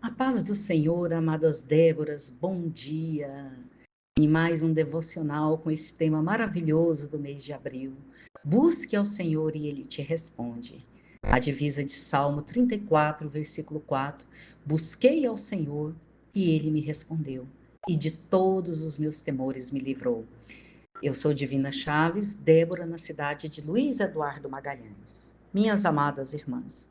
A paz do Senhor, amadas Déboras, bom dia. Em mais um devocional com esse tema maravilhoso do mês de abril. Busque ao Senhor e ele te responde. A divisa de Salmo 34, versículo 4. Busquei ao Senhor e ele me respondeu, e de todos os meus temores me livrou. Eu sou Divina Chaves, Débora, na cidade de Luiz Eduardo Magalhães. Minhas amadas irmãs,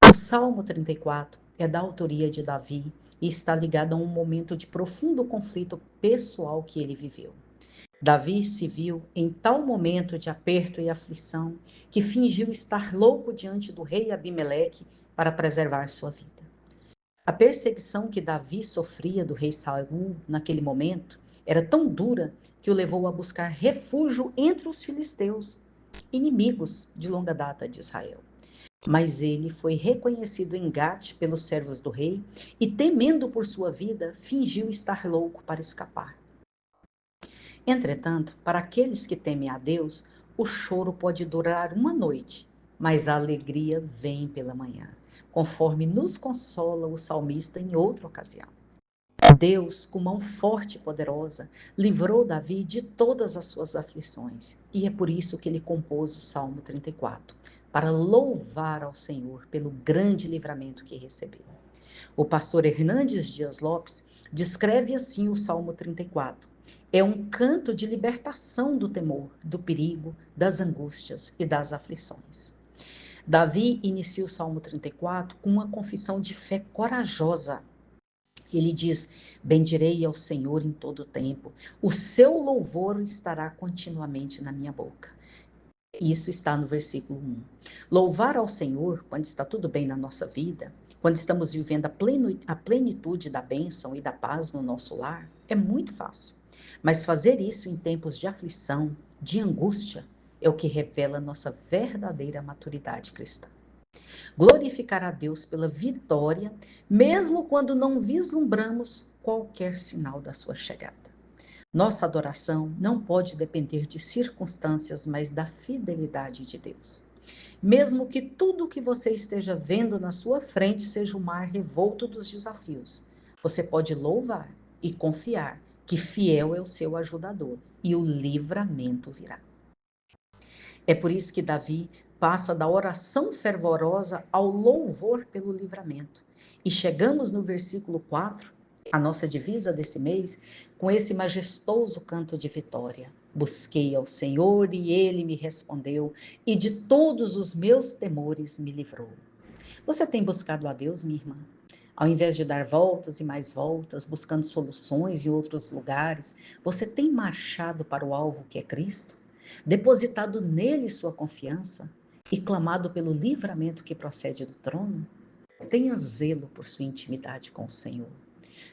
o Salmo 34 é da autoria de Davi e está ligado a um momento de profundo conflito pessoal que ele viveu. Davi se viu em tal momento de aperto e aflição que fingiu estar louco diante do rei Abimeleque para preservar sua vida. A perseguição que Davi sofria do rei Saul naquele momento era tão dura que o levou a buscar refúgio entre os filisteus, inimigos de longa data de Israel. Mas ele foi reconhecido em Gate pelos servos do rei e, temendo por sua vida, fingiu estar louco para escapar. Entretanto, para aqueles que temem a Deus, o choro pode durar uma noite, mas a alegria vem pela manhã, conforme nos consola o salmista em outra ocasião. Deus, com mão forte e poderosa, livrou Davi de todas as suas aflições, e é por isso que ele compôs o Salmo 34, para louvar ao Senhor pelo grande livramento que recebeu. O pastor Hernandes Dias Lopes descreve assim o Salmo 34. É um canto de libertação do temor, do perigo, das angústias e das aflições. Davi inicia o Salmo 34 com uma confissão de fé corajosa. Ele diz: bendirei ao Senhor em todo o tempo, o seu louvor estará continuamente na minha boca. Isso está no versículo 1. Louvar ao Senhor, quando está tudo bem na nossa vida, quando estamos vivendo a plenitude da bênção e da paz no nosso lar, é muito fácil. Mas fazer isso em tempos de aflição, de angústia, é o que revela nossa verdadeira maturidade cristã. Glorificar a Deus pela vitória, mesmo quando não vislumbramos qualquer sinal da sua chegada. Nossa adoração não pode depender de circunstâncias, mas da fidelidade de Deus. Mesmo que tudo o que você esteja vendo na sua frente seja o mar revolto dos desafios, você pode louvar e confiar que fiel é o seu ajudador e o livramento virá. É por isso que Davi passa da oração fervorosa ao louvor pelo livramento. E chegamos no versículo 4, a nossa divisa desse mês, com esse majestoso canto de vitória. Busquei ao Senhor e ele me respondeu, e de todos os meus temores me livrou. Você tem buscado a Deus, minha irmã? Ao invés de dar voltas e mais voltas, buscando soluções em outros lugares, você tem marchado para o alvo que é Cristo? Depositado nele sua confiança e clamado pelo livramento que procede do trono? Tenha zelo por sua intimidade com o Senhor.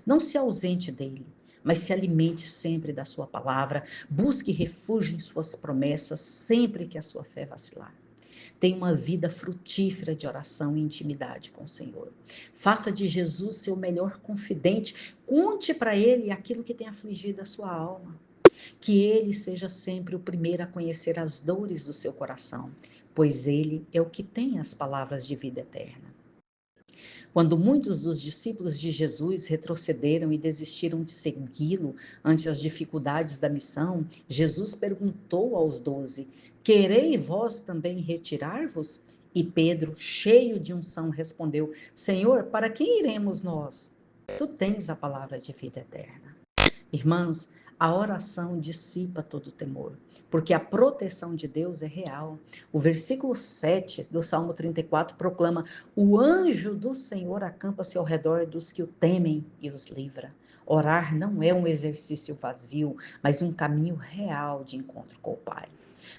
Não se ausente dele, mas se alimente sempre da sua palavra. Busque refúgio em suas promessas sempre que a sua fé vacilar. Tenha uma vida frutífera de oração e intimidade com o Senhor. Faça de Jesus seu melhor confidente. Conte para ele aquilo que tem afligido a sua alma. Que ele seja sempre o primeiro a conhecer as dores do seu coração, pois ele é o que tem as palavras de vida eterna. Quando muitos dos discípulos de Jesus retrocederam e desistiram de segui-lo ante as dificuldades da missão, Jesus perguntou aos 12: querei vós também retirar-vos? E Pedro, cheio de unção, respondeu: Senhor, para quem iremos nós? Tu tens a palavra de vida eterna. Irmãs, a oração dissipa todo temor, porque a proteção de Deus é real. O versículo 7 do Salmo 34 proclama: o anjo do Senhor acampa-se ao redor dos que o temem e os livra. Orar não é um exercício vazio, mas um caminho real de encontro com o Pai.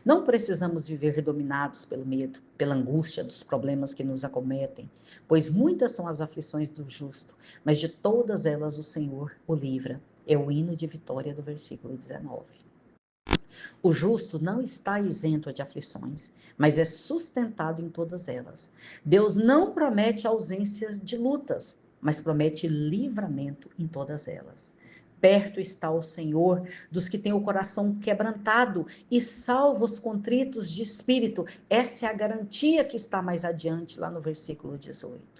Não precisamos viver dominados pelo medo, pela angústia dos problemas que nos acometem, pois muitas são as aflições do justo, mas de todas elas o Senhor o livra. É o hino de vitória do versículo 19. O justo não está isento de aflições, mas é sustentado em todas elas. Deus não promete ausência de lutas, mas promete livramento em todas elas. Perto está o Senhor dos que têm o coração quebrantado e salva os contritos de espírito. Essa é a garantia que está mais adiante, lá no versículo 18.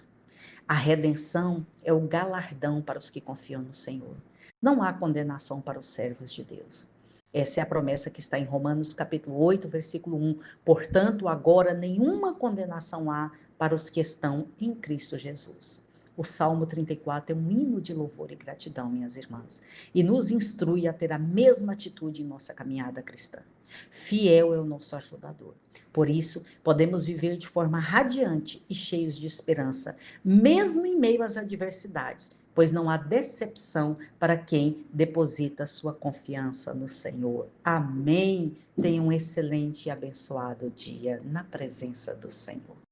A redenção é o galardão para os que confiam no Senhor. Não há condenação para os servos de Deus. Essa é a promessa que está em Romanos capítulo 8, versículo 1. Portanto, agora nenhuma condenação há para os que estão em Cristo Jesus. O Salmo 34 é um hino de louvor e gratidão, minhas irmãs, e nos instrui a ter a mesma atitude em nossa caminhada cristã. Fiel é o nosso ajudador. Por isso, podemos viver de forma radiante e cheios de esperança, mesmo em meio às adversidades, pois não há decepção para quem deposita sua confiança no Senhor. Amém. Tenha um excelente e abençoado dia na presença do Senhor.